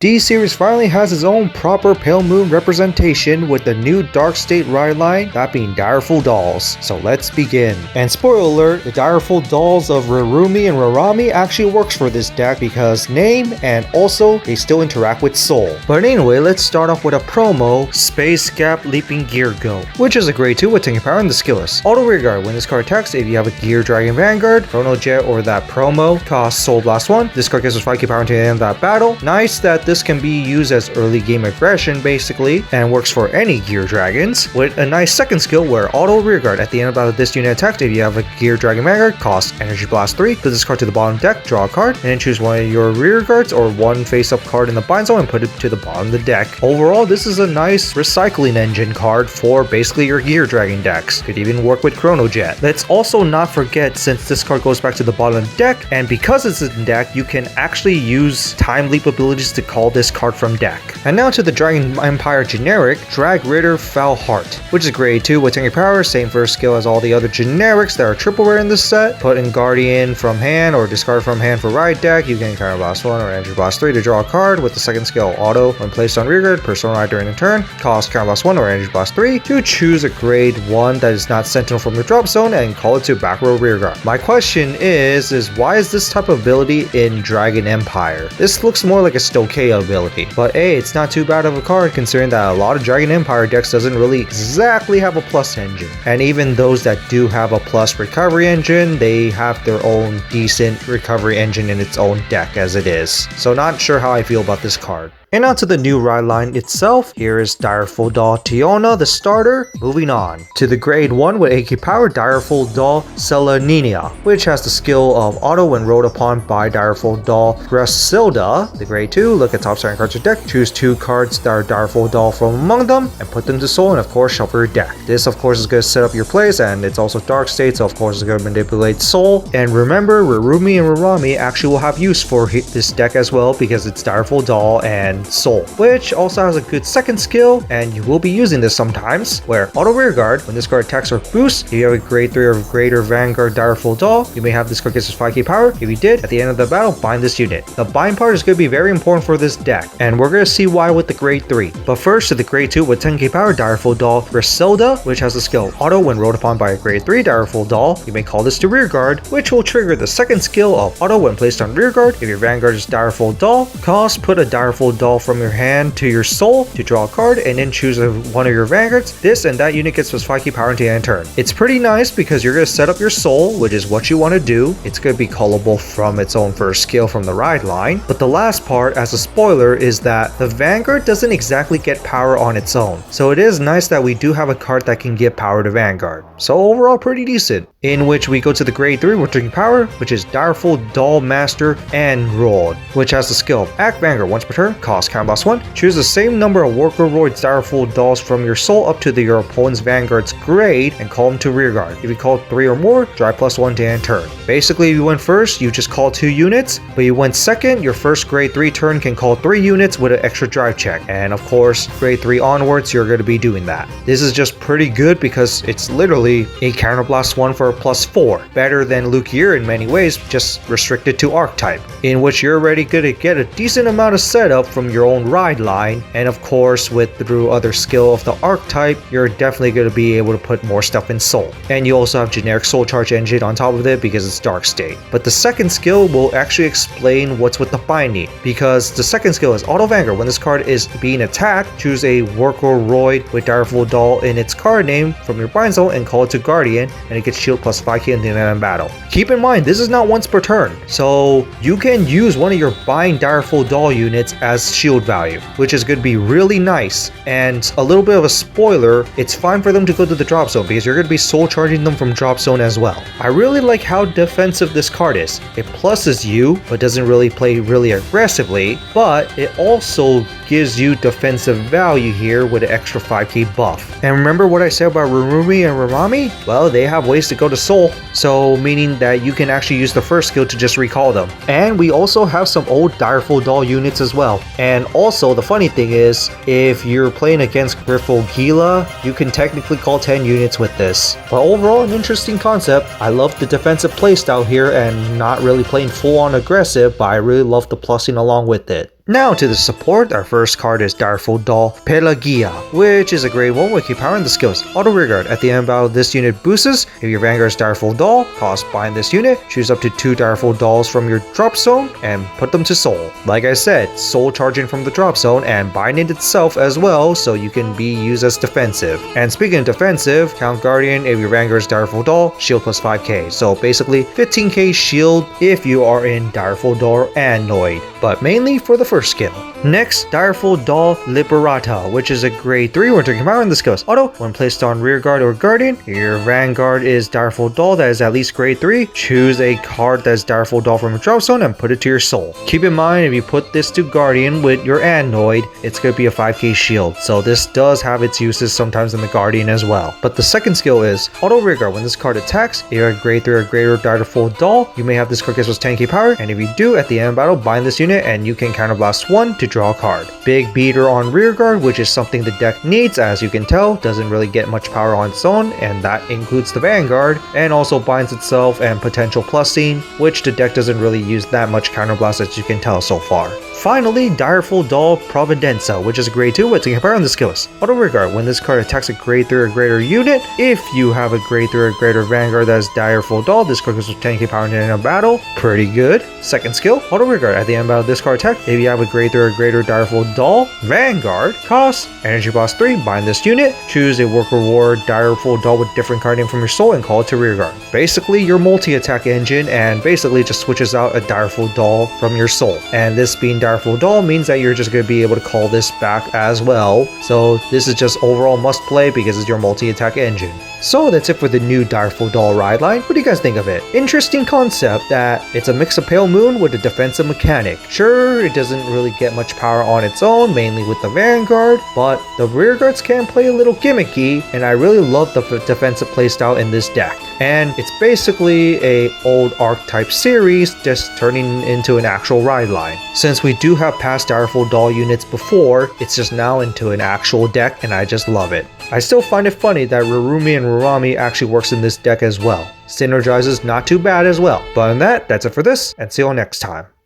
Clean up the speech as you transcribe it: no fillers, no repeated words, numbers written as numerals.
D-Series finally has its own proper Pale Moon representation with the new Dark State Ride Line, that being Direful dolls. So let's begin. And spoiler alert, the Direful dolls of Rarumi and Rarami actually works for this deck because name and also they still interact with Soul. But anyway, let's start off with a promo, Space Gap Leaping Gear Go, which is a grade 2 with tanking power and the skill list. Auto Rearguard, when this card attacks, if you have a Gear Dragon Vanguard, Chrono Jet, or that promo, costs Soul Blast 1. This card gives us 5k power until the end of that battle. Nice that this can be used as early game aggression basically, and works for any Gear Dragons, with a nice second skill where Auto Rearguard, at the end of this unit attack, if you have a Gear Dragon Vanguard, costs Energy Blast 3, put this card to the bottom deck, draw a card, and then choose one of your rear guards or one face-up card in the bind zone and put it to the bottom of the deck. Overall, this is a nice recycling engine card for basically your Gear Dragon decks. Could even work with Chrono Jet. Let's also not forget, since this card goes back to the bottom of the deck, and because it's in deck, you can actually use Time Leap abilities to call this card from deck. And now to the Dragon Empire generic, Drag Ritter Foul Heart, which is grade 2 with tanking power, same first skill as all the other generics that are triple rare in this set. Put in Guardian from hand or discard from hand for ride deck, you can Counter Blast 1 or Energy Blast 3 to draw a card with the second skill Auto. When placed on rearguard, personalize during the turn, cost Counter Blast 1 or Energy Blast 3 to choose a grade 1 that is not Sentinel from the drop zone and call it to back row rearguard. My question is why is this type of ability in Dragon Empire? This looks more like a Stoicheia ability, but hey, it's not too bad of a card considering that a lot of Dragon Empire decks doesn't really exactly have a plus engine. And even those that do have a plus recovery engine, they have their own decent recovery engine in its own deck as it is. So not sure how I feel about this card. And onto the new ride line itself, here is Direful Doll Tiona, the starter. Moving on to the grade 1 with AK power, Direful Doll Selenina, which has the skill of auto when rolled upon by Direful Doll Grasilda. The grade 2, look at top starting cards of your deck, choose 2 cards that are Direful Doll from among them, and put them to Soul, and of course shuffle your deck. This of course is going to set up your plays, and it's also Dark State, so of course it's going to manipulate Soul. And remember, Rarumi and Rarami actually will have use for this deck as well because it's Direful Doll and Soul, which also has a good second skill, and you will be using this sometimes, where Auto Rearguard, when this card attacks or boosts, if you have a grade 3 or greater Vanguard Direful Doll, you may have this card gets 5k power. If you did, at the end of the battle, bind this unit. The bind part is going to be very important for this deck, and we're going to see why with the grade 3. But first, to the grade 2 with 10k power, Direful Doll Griselda, which has the skill Auto when rolled upon by a grade 3 Direful Doll, you may call this to Rearguard, which will trigger the second skill of Auto when placed on Rearguard. If your Vanguard is Direful Doll, put a Direful Doll from your hand to your Soul to draw a card and then choose one of your Vanguards. This and that unit gets plus 5k power until the end of turn. It's pretty nice because you're going to set up your Soul, which is what you want to do. It's going to be callable from its own first skill from the ride line. But the last part, as a spoiler, is that the Vanguard doesn't exactly get power on its own. So it is nice that we do have a card that can give power to Vanguard. So overall pretty decent. In which we go to the grade 3 with drinking power, which is Direful Doll Master and Rolled, which has the skill of Act Vanguard once per turn, cost Counter Blast 1. Choose the same number of Workoroid Direful Dolls from your Soul up to your opponent's Vanguard's grade and call them to Rearguard. If you call 3 or more, drive plus 1 to end turn. Basically, if you went first, you just call 2 units, but you went second, your first grade 3 turn can call 3 units with an extra drive check. And of course, grade 3 onwards, you're going to be doing that. This is just pretty good because it's literally a Counter Blast 1 for a plus 4. Better than Lukier in many ways, just restricted to Archetype, in which you're already going to get a decent amount of setup from your own ride line. And of course, through other skill of the Archetype, you're definitely going to be able to put more stuff in Soul. And you also have generic Soul Charge engine on top of it because it's Dark State. But the second skill will actually explain what's with the binding, because the second skill is Auto Vanguard. When this card is being attacked, choose a Workoroid with Direful Doll in its card name from your bind zone and call it to Guardian, and it gets shield plus 5k in the end of battle. Keep in mind, this is not once per turn, so you can use one of your bind Direful Doll units as shield value, which is going to be really nice. And a little bit of a spoiler, it's fine for them to go to the drop zone because you're going to be soul charging them from drop zone as well. I really like how defensive this card is. It pluses you, but doesn't really play really aggressively, but it also gives you defensive value here with an extra 5k buff. And remember what I said about Rarumi and Rarami? Well, they have ways to go to Soul, so meaning that you can actually use the first skill to just recall them. And we also have some old Direful Doll units as well. And also the funny thing is, if you're playing against Griffo Gila, you can technically call 10 units with this. But overall, an interesting concept. I love the defensive playstyle here and not really playing full on aggressive, but I really love the plussing along with it. Now to the support, our first card is Direful Doll Pelagia, which is a grade 1 with keep power in the skills. Auto rearguard. At the end of battle, this unit boosts. If your Vanguard's Direful Doll, cost bind this unit, choose up to 2 Direful Dolls from your drop zone, and put them to soul. Like I said, soul charging from the drop zone and bind it itself as well, so you can be used as defensive. And speaking of defensive, Count Guardian, if your Vanguard's Direful Doll, shield plus 5k. So basically 15k shield if you are in Direful Doll and Noid, but mainly for the first skill. Next, Direful Doll Liberata, which is a grade 3 when taking power in the skills. Auto, when placed on rearguard or guardian, your Vanguard is Direful Doll that is at least grade 3. Choose a card that is Direful Doll from your drop zone and put it to your soul. Keep in mind, if you put this to guardian with your Anoid, it's going to be a 5k shield, so this does have its uses sometimes in the guardian as well. But the second skill is Auto rearguard. When this card attacks, if you're a grade 3 or greater Direful Doll, you may have this card gets plus 10k power, and if you do, at the end of battle, bind this unit and you can counterblast 1 to draw a card. Big beater on rearguard, which is something the deck needs, as you can tell, doesn't really get much power on its own, and that includes the Vanguard, and also binds itself and potential plus scene, which the deck doesn't really use that much counterblast as you can tell so far. Finally, Direful Doll Providenza, which is a grade 2 with taking power on the skills. Auto rearguard. When this card attacks a grade 3 or greater unit, if you have a grade 3 or greater Vanguard that is Direful Doll, this card goes with 10k power in the end of battle. Pretty good. Second skill, Auto rearguard. At the end of battle, this card attack, if you have a grade 3 or greater Direful Doll Vanguard, cost energy boss 3, bind this unit, choose a work reward Direful Doll with different card name from your soul and call it to rearguard. Basically your multi-attack engine, and basically just switches out a Direful Doll from your soul. And this being Direful Doll means that you're just going to be able to call this back as well. So this is just overall must play because it's your multi-attack engine. So that's it for the new Direful Doll Ride Line. What do you guys think of it? Interesting concept that it's a mix of Pale Moon with a defensive mechanic. Sure, it doesn't really get much power on its own, mainly with the Vanguard, but the rearguards can play a little gimmicky, and I really love the defensive playstyle in this deck. And it's basically a old archetype series just turning into an actual ride line. Since we do have past Direful Doll units before, it's just now into an actual deck, and I just love it. I still find it funny that Rarumi and Rarami actually works in this deck as well. Synergizes not too bad as well. But on that, that's it for this, and see you all next time.